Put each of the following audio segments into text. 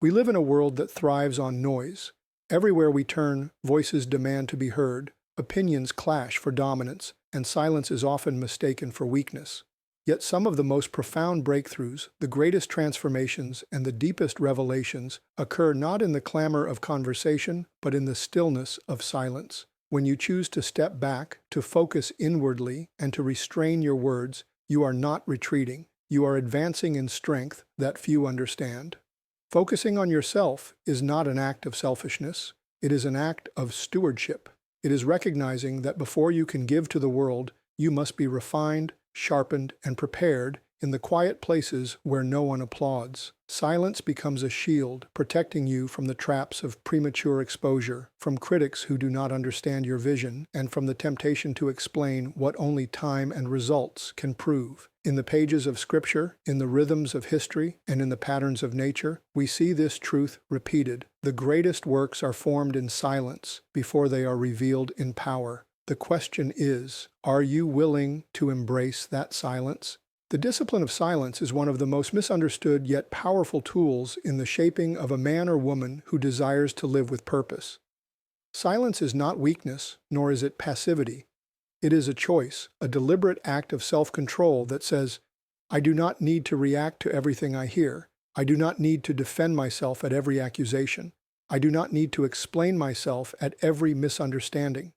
We live in a world that thrives on noise. Everywhere we turn, voices demand to be heard, opinions clash for dominance, and silence is often mistaken for weakness. Yet some of the most profound breakthroughs, the greatest transformations, and the deepest revelations occur not in the clamor of conversation, but in the stillness of silence. When you choose to step back, to focus inwardly, and to restrain your words, you are not retreating. You are advancing in strength that few understand. Focusing on yourself is not an act of selfishness. It is an act of stewardship. It is recognizing that before you can give to the world, you must be refined, sharpened, and prepared in the quiet places where no one applauds. Silence becomes a shield, protecting you from the traps of premature exposure, from critics who do not understand your vision, and from the temptation to explain what only time and results can prove. In the pages of Scripture, in the rhythms of history, and in the patterns of nature, we see this truth repeated. The greatest works are formed in silence before they are revealed in power. The question is, are you willing to embrace that silence? The discipline of silence is one of the most misunderstood yet powerful tools in the shaping of a man or woman who desires to live with purpose. Silence is not weakness, nor is it passivity. It is a choice, a deliberate act of self-control that says, I do not need to react to everything I hear. I do not need to defend myself at every accusation. I do not need to explain myself at every misunderstanding.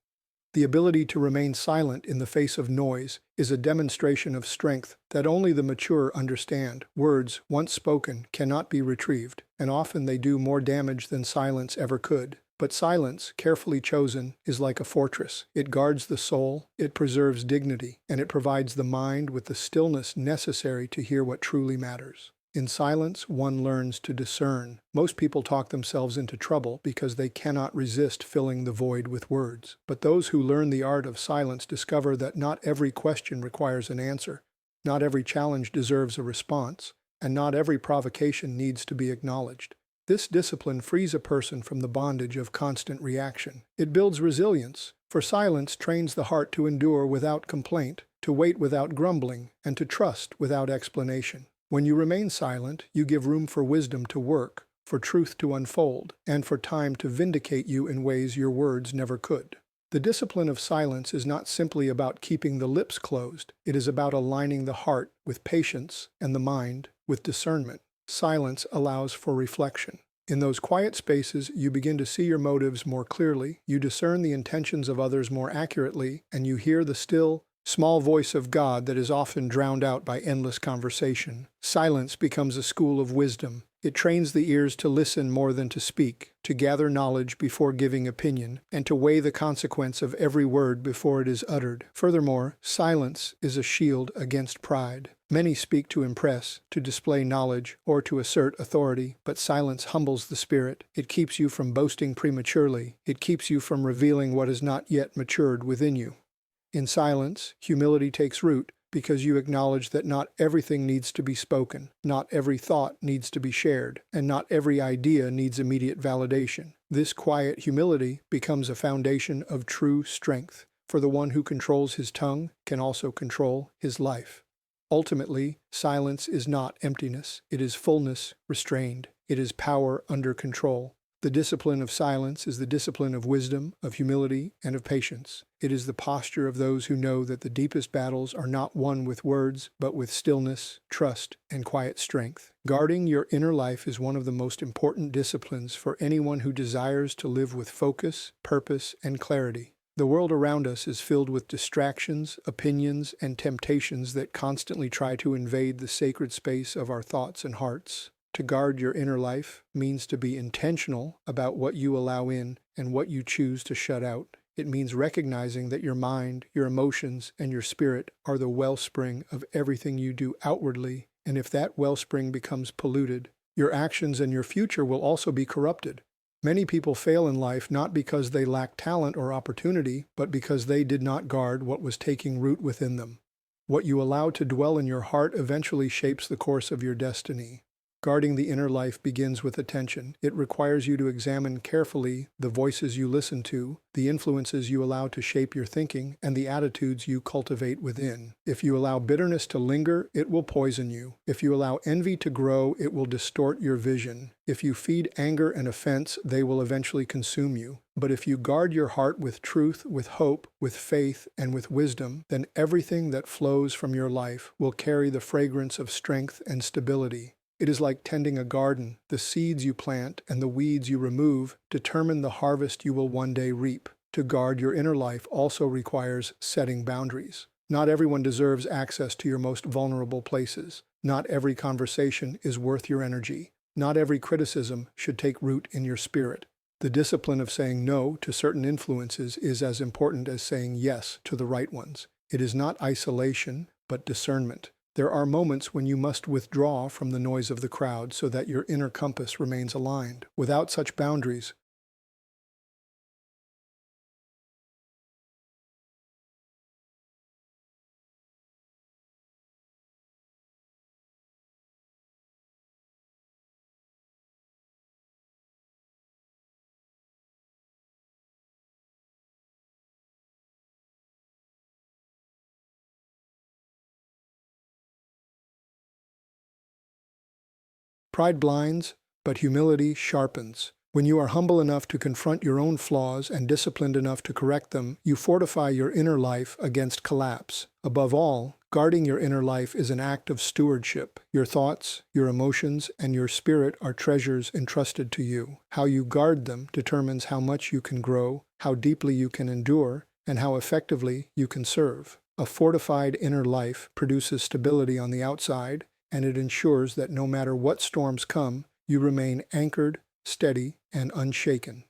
The ability to remain silent in the face of noise is a demonstration of strength that only the mature understand. Words, once spoken, cannot be retrieved, and often they do more damage than silence ever could. But silence, carefully chosen, is like a fortress. It guards the soul, it preserves dignity, and it provides the mind with the stillness necessary to hear what truly matters. In silence, one learns to discern. Most people talk themselves into trouble because they cannot resist filling the void with words. But those who learn the art of silence discover that not every question requires an answer, not every challenge deserves a response, and not every provocation needs to be acknowledged. This discipline frees a person from the bondage of constant reaction. It builds resilience, for silence trains the heart to endure without complaint, to wait without grumbling, and to trust without explanation. When you remain silent, you give room for wisdom to work, for truth to unfold, and for time to vindicate you in ways your words never could. The discipline of silence is not simply about keeping the lips closed. It is about aligning the heart with patience and the mind with discernment. Silence allows for reflection. In those quiet spaces, you begin to see your motives more clearly, you discern the intentions of others more accurately, and you hear the still, small voice of God that is often drowned out by endless conversation. Silence becomes a school of wisdom. It trains the ears to listen more than to speak, to gather knowledge before giving opinion, and to weigh the consequence of every word before it is uttered. Furthermore, silence is a shield against pride. Many speak to impress, to display knowledge, or to assert authority, but silence humbles the spirit. It keeps you from boasting prematurely. It keeps you from revealing what has not yet matured within you. In silence, humility takes root because you acknowledge that not everything needs to be spoken, not every thought needs to be shared, and not every idea needs immediate validation. This quiet humility becomes a foundation of true strength, for the one who controls his tongue can also control his life. Ultimately, silence is not emptiness. It is fullness restrained. It is power under control. The discipline of silence is the discipline of wisdom, of humility, and of patience. It is the posture of those who know that the deepest battles are not won with words, but with stillness, trust, and quiet strength. Guarding your inner life is one of the most important disciplines for anyone who desires to live with focus, purpose, and clarity. The world around us is filled with distractions, opinions, and temptations that constantly try to invade the sacred space of our thoughts and hearts. To guard your inner life means to be intentional about what you allow in and what you choose to shut out. It means recognizing that your mind, your emotions, and your spirit are the wellspring of everything you do outwardly, and if that wellspring becomes polluted, your actions and your future will also be corrupted. Many people fail in life not because they lack talent or opportunity, but because they did not guard what was taking root within them. What you allow to dwell in your heart eventually shapes the course of your destiny. Guarding the inner life begins with attention. It requires you to examine carefully the voices you listen to, the influences you allow to shape your thinking, and the attitudes you cultivate within. If you allow bitterness to linger, it will poison you. If you allow envy to grow, it will distort your vision. If you feed anger and offense, they will eventually consume you. But if you guard your heart with truth, with hope, with faith, and with wisdom, then everything that flows from your life will carry the fragrance of strength and stability. It is like tending a garden. The seeds you plant and the weeds you remove determine the harvest you will one day reap. To guard your inner life also requires setting boundaries. Not everyone deserves access to your most vulnerable places. Not every conversation is worth your energy. Not every criticism should take root in your spirit. The discipline of saying no to certain influences is as important as saying yes to the right ones. It is not isolation, but discernment. There are moments when you must withdraw from the noise of the crowd so that your inner compass remains aligned. Without such boundaries, pride blinds, but humility sharpens. When you are humble enough to confront your own flaws and disciplined enough to correct them, you fortify your inner life against collapse. Above all, guarding your inner life is an act of stewardship. Your thoughts, your emotions, and your spirit are treasures entrusted to you. How you guard them determines how much you can grow, how deeply you can endure, and how effectively you can serve. A fortified inner life produces stability on the outside, and it ensures that no matter what storms come, you remain anchored, steady, and unshaken.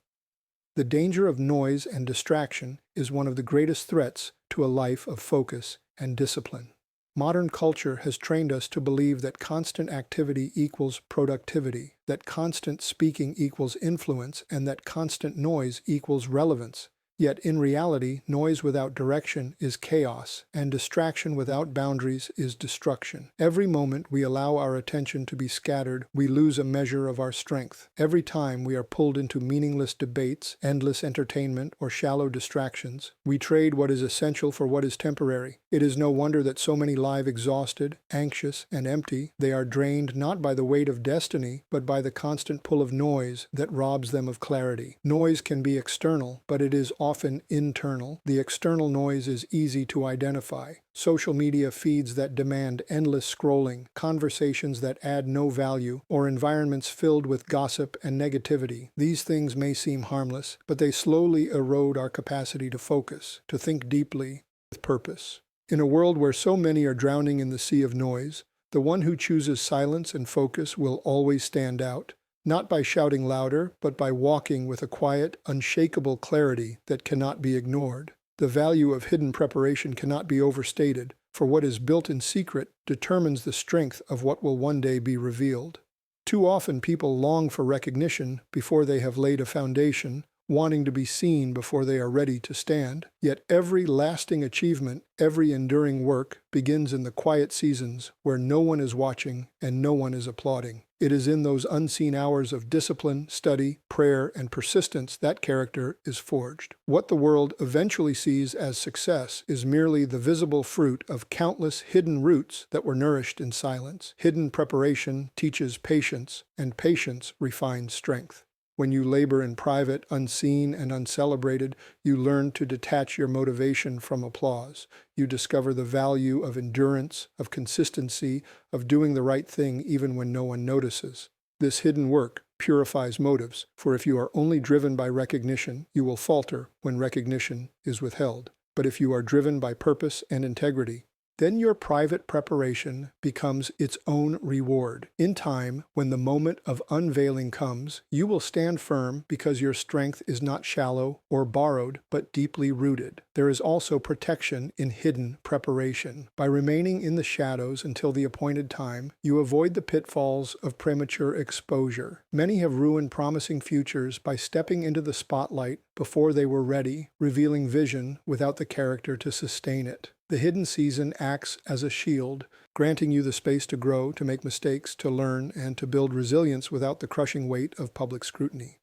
The danger of noise and distraction is one of the greatest threats to a life of focus and discipline. Modern culture has trained us to believe that constant activity equals productivity, that constant speaking equals influence, and that constant noise equals relevance. Yet in reality, noise without direction is chaos, and distraction without boundaries is destruction. Every moment we allow our attention to be scattered, we lose a measure of our strength. Every time we are pulled into meaningless debates, endless entertainment, or shallow distractions, we trade what is essential for what is temporary. It is no wonder that so many lie exhausted, anxious, and empty. They are drained not by the weight of destiny, but by the constant pull of noise that robs them of clarity. Noise can be external, but it is often internal. The external noise is easy to identify. Social media feeds that demand endless scrolling, conversations that add no value, or environments filled with gossip and negativity. These things may seem harmless, but they slowly erode our capacity to focus, to think deeply, with purpose. In a world where so many are drowning in the sea of noise, the one who chooses silence and focus will always stand out. Not by shouting louder, but by walking with a quiet, unshakable clarity that cannot be ignored. The value of hidden preparation cannot be overstated, for what is built in secret determines the strength of what will one day be revealed. Too often people long for recognition before they have laid a foundation, wanting to be seen before they are ready to stand. Yet every lasting achievement, every enduring work begins in the quiet seasons where no one is watching and no one is applauding. It is in those unseen hours of discipline, study, prayer, and persistence that character is forged. What the world eventually sees as success is merely the visible fruit of countless hidden roots that were nourished in silence. Hidden preparation teaches patience, and patience refines strength. When you labor in private, unseen, and uncelebrated, you learn to detach your motivation from applause. You discover the value of endurance, of consistency, of doing the right thing even when no one notices. This hidden work purifies motives, for if you are only driven by recognition, you will falter when recognition is withheld. But if you are driven by purpose and integrity, then your private preparation becomes its own reward. In time, when the moment of unveiling comes, you will stand firm because your strength is not shallow or borrowed, but deeply rooted. There is also protection in hidden preparation. By remaining in the shadows until the appointed time, you avoid the pitfalls of premature exposure. Many have ruined promising futures by stepping into the spotlight before they were ready, revealing vision without the character to sustain it. The hidden season acts as a shield, granting you the space to grow, to make mistakes, to learn, and to build resilience without the crushing weight of public scrutiny.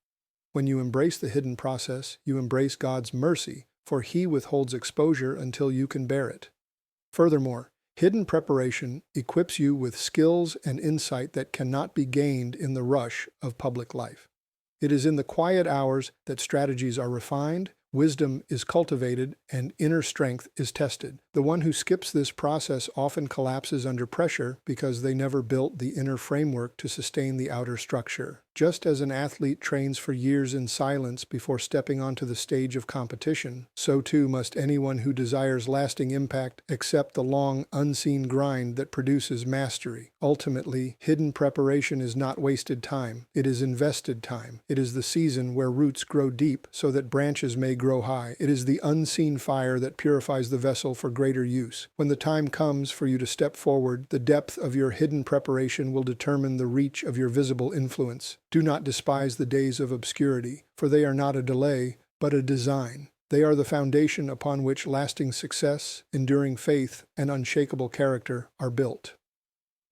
When you embrace the hidden process, you embrace God's mercy, for He withholds exposure until you can bear it. Furthermore, hidden preparation equips you with skills and insight that cannot be gained in the rush of public life. It is in the quiet hours that strategies are refined, wisdom is cultivated, and inner strength is tested. The one who skips this process often collapses under pressure because they never built the inner framework to sustain the outer structure. Just as an athlete trains for years in silence before stepping onto the stage of competition, so too must anyone who desires lasting impact accept the long, unseen grind that produces mastery. Ultimately, hidden preparation is not wasted time. It is invested time. It is the season where roots grow deep so that branches may grow high. It is the unseen fire that purifies the vessel for greater use. When the time comes for you to step forward, the depth of your hidden preparation will determine the reach of your visible influence. Do not despise the days of obscurity, for they are not a delay, but a design. They are the foundation upon which lasting success, enduring faith, and unshakable character are built.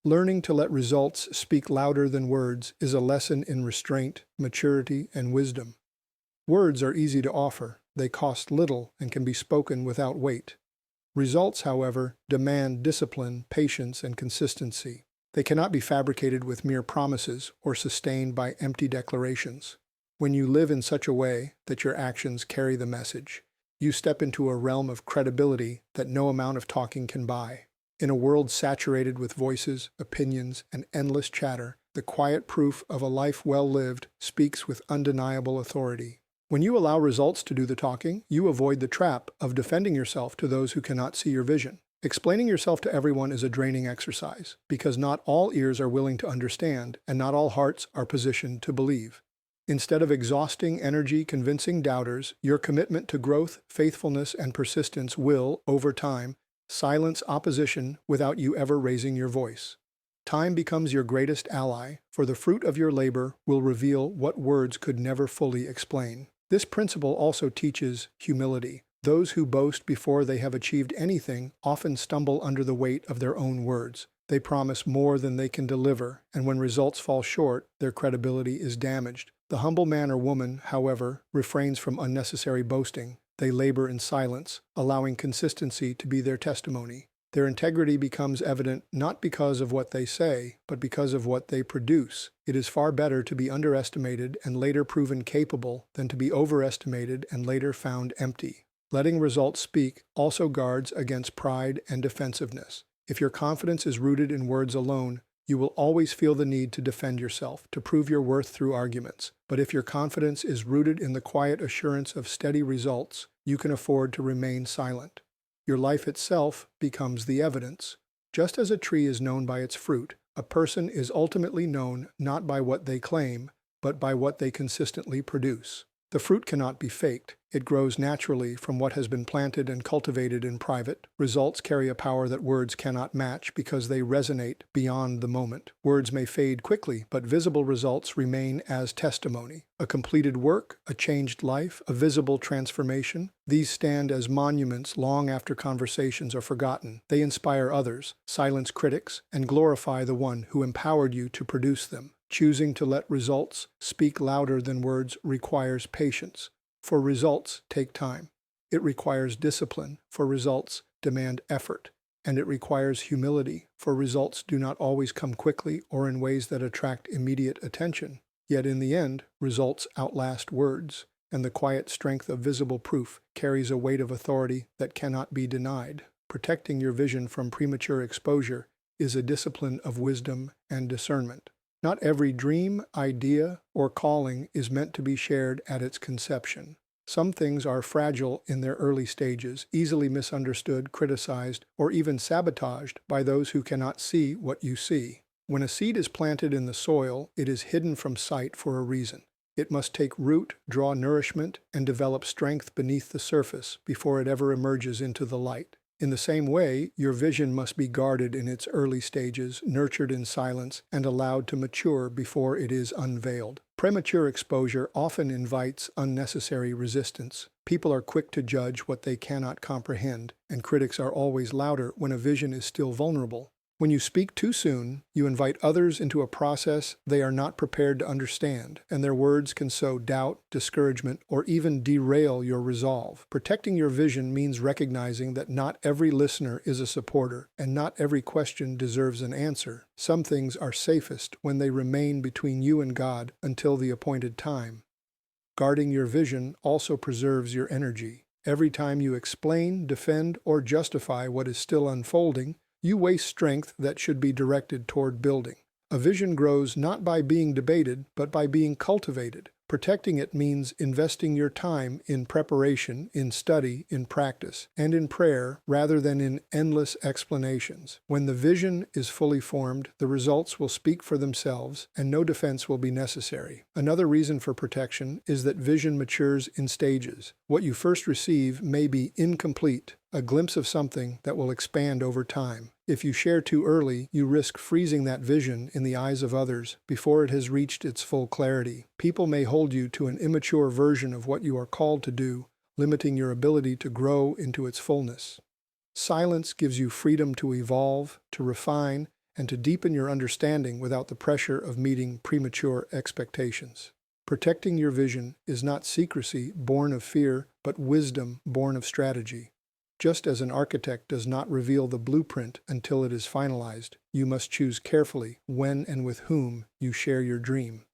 Learning to let results speak louder than words is a lesson in restraint, maturity, and wisdom. Words are easy to offer. They cost little and can be spoken without weight. Results, however, demand discipline, patience, and consistency. They cannot be fabricated with mere promises or sustained by empty declarations. When you live in such a way that your actions carry the message, you step into a realm of credibility that no amount of talking can buy. In a world saturated with voices, opinions, and endless chatter, the quiet proof of a life well lived speaks with undeniable authority. When you allow results to do the talking, you avoid the trap of defending yourself to those who cannot see your vision. Explaining yourself to everyone is a draining exercise, because not all ears are willing to understand, and not all hearts are positioned to believe. Instead of exhausting energy convincing doubters, your commitment to growth, faithfulness, and persistence will, over time, silence opposition without you ever raising your voice. Time becomes your greatest ally, for the fruit of your labor will reveal what words could never fully explain. This principle also teaches humility. Those who boast before they have achieved anything often stumble under the weight of their own words. They promise more than they can deliver, and when results fall short, their credibility is damaged. The humble man or woman, however, refrains from unnecessary boasting. They labor in silence, allowing consistency to be their testimony. Their integrity becomes evident not because of what they say, but because of what they produce. It is far better to be underestimated and later proven capable than to be overestimated and later found empty. Letting results speak also guards against pride and defensiveness. If your confidence is rooted in words alone, you will always feel the need to defend yourself, to prove your worth through arguments. But if your confidence is rooted in the quiet assurance of steady results, you can afford to remain silent. Your life itself becomes the evidence. Just as a tree is known by its fruit, a person is ultimately known not by what they claim, but by what they consistently produce. The fruit cannot be faked. It grows naturally from what has been planted and cultivated in private. Results carry a power that words cannot match because they resonate beyond the moment. Words may fade quickly, but visible results remain as testimony. A completed work, a changed life, a visible transformation. These stand as monuments long after conversations are forgotten. They inspire others, silence critics, and glorify the one who empowered you to produce them. Choosing to let results speak louder than words requires patience, for results take time. It requires discipline, for results demand effort. And it requires humility, for results do not always come quickly or in ways that attract immediate attention. Yet in the end, results outlast words, and the quiet strength of visible proof carries a weight of authority that cannot be denied. Protecting your vision from premature exposure is a discipline of wisdom and discernment. Not every dream, idea, or calling is meant to be shared at its conception. Some things are fragile in their early stages, easily misunderstood, criticized, or even sabotaged by those who cannot see what you see. When a seed is planted in the soil, it is hidden from sight for a reason. It must take root, draw nourishment, and develop strength beneath the surface before it ever emerges into the light. In the same way, your vision must be guarded in its early stages, nurtured in silence, and allowed to mature before it is unveiled. Premature exposure often invites unnecessary resistance. People are quick to judge what they cannot comprehend, and critics are always louder when a vision is still vulnerable. When you speak too soon, you invite others into a process they are not prepared to understand, and their words can sow doubt, discouragement, or even derail your resolve. Protecting your vision means recognizing that not every listener is a supporter, and not every question deserves an answer. Some things are safest when they remain between you and God until the appointed time. Guarding your vision also preserves your energy. Every time you explain, defend, or justify what is still unfolding, you waste strength that should be directed toward building. A vision grows not by being debated, but by being cultivated. Protecting it means investing your time in preparation, in study, in practice, and in prayer rather than in endless explanations. When the vision is fully formed, the results will speak for themselves and no defense will be necessary. Another reason for protection is that vision matures in stages. What you first receive may be incomplete, a glimpse of something that will expand over time. If you share too early, you risk freezing that vision in the eyes of others before it has reached its full clarity. People may hold you to an immature version of what you are called to do, limiting your ability to grow into its fullness. Silence gives you freedom to evolve, to refine, and to deepen your understanding without the pressure of meeting premature expectations. Protecting your vision is not secrecy born of fear, but wisdom born of strategy. Just as an architect does not reveal the blueprint until it is finalized, you must choose carefully when and with whom you share your dream.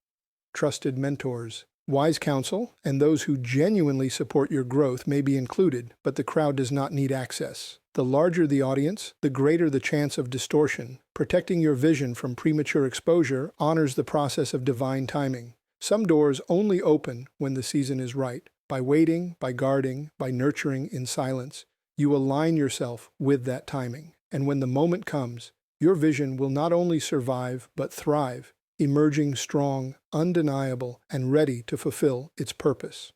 Trusted mentors, wise counsel, and those who genuinely support your growth may be included, but the crowd does not need access. The larger the audience, the greater the chance of distortion. Protecting your vision from premature exposure honors the process of divine timing. Some doors only open when the season is right. By waiting, by guarding, by nurturing in silence, you align yourself with that timing. And when the moment comes, your vision will not only survive but thrive, emerging strong, undeniable, and ready to fulfill its purpose.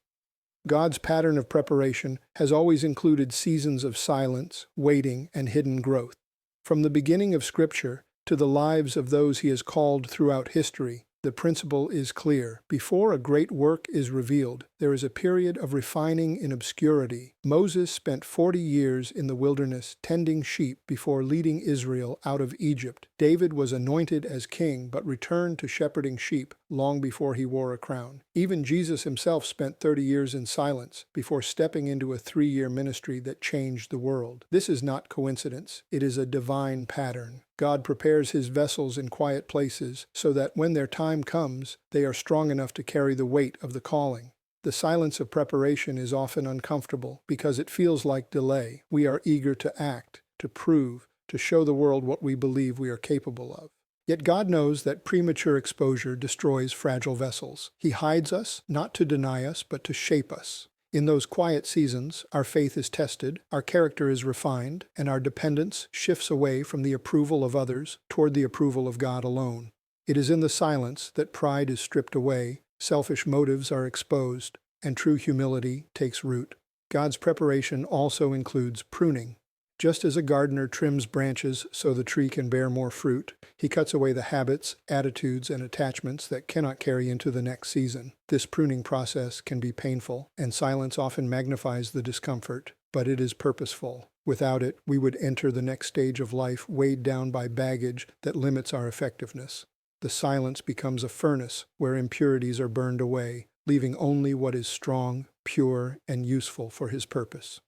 God's pattern of preparation has always included seasons of silence, waiting, and hidden growth. From the beginning of Scripture to the lives of those He has called throughout history, the principle is clear. Before a great work is revealed, there is a period of refining in obscurity. Moses spent 40 years in the wilderness tending sheep before leading Israel out of Egypt. David was anointed as king but returned to shepherding sheep long before he wore a crown. Even Jesus himself spent 30 years in silence before stepping into a 3-year ministry that changed the world. This is not coincidence. It is a divine pattern. God prepares His vessels in quiet places so that when their time comes, they are strong enough to carry the weight of the calling. The silence of preparation is often uncomfortable because it feels like delay. We are eager to act, to prove, to show the world what we believe we are capable of. Yet God knows that premature exposure destroys fragile vessels. He hides us, not to deny us, but to shape us. In those quiet seasons, our faith is tested, our character is refined, and our dependence shifts away from the approval of others toward the approval of God alone. It is in the silence that pride is stripped away, selfish motives are exposed, and true humility takes root. God's preparation also includes pruning. Just as a gardener trims branches so the tree can bear more fruit, He cuts away the habits, attitudes, and attachments that cannot carry into the next season. This pruning process can be painful, and silence often magnifies the discomfort, but it is purposeful. Without it, we would enter the next stage of life weighed down by baggage that limits our effectiveness. The silence becomes a furnace where impurities are burned away, leaving only what is strong, pure, and useful for His purpose.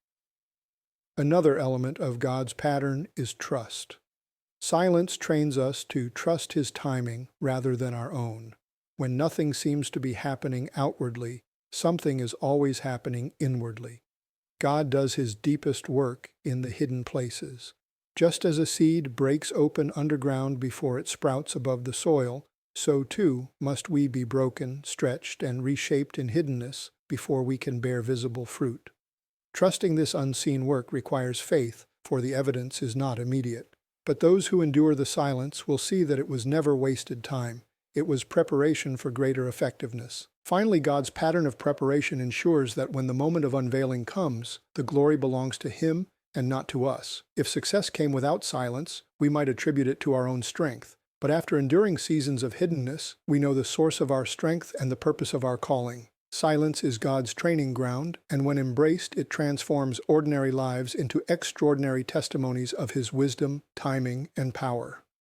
Another element of God's pattern is trust. Silence trains us to trust His timing rather than our own. When nothing seems to be happening outwardly, something is always happening inwardly. God does His deepest work in the hidden places. Just as a seed breaks open underground before it sprouts above the soil, so too must we be broken, stretched, and reshaped in hiddenness before we can bear visible fruit. Trusting this unseen work requires faith, for the evidence is not immediate. But those who endure the silence will see that it was never wasted time. It was preparation for greater effectiveness. Finally, God's pattern of preparation ensures that when the moment of unveiling comes, the glory belongs to Him and not to us. If success came without silence, we might attribute it to our own strength. But after enduring seasons of hiddenness, we know the source of our strength and the purpose of our calling. Silence is God's training ground, and when embraced, it transforms ordinary lives into extraordinary testimonies of His wisdom, timing, and power.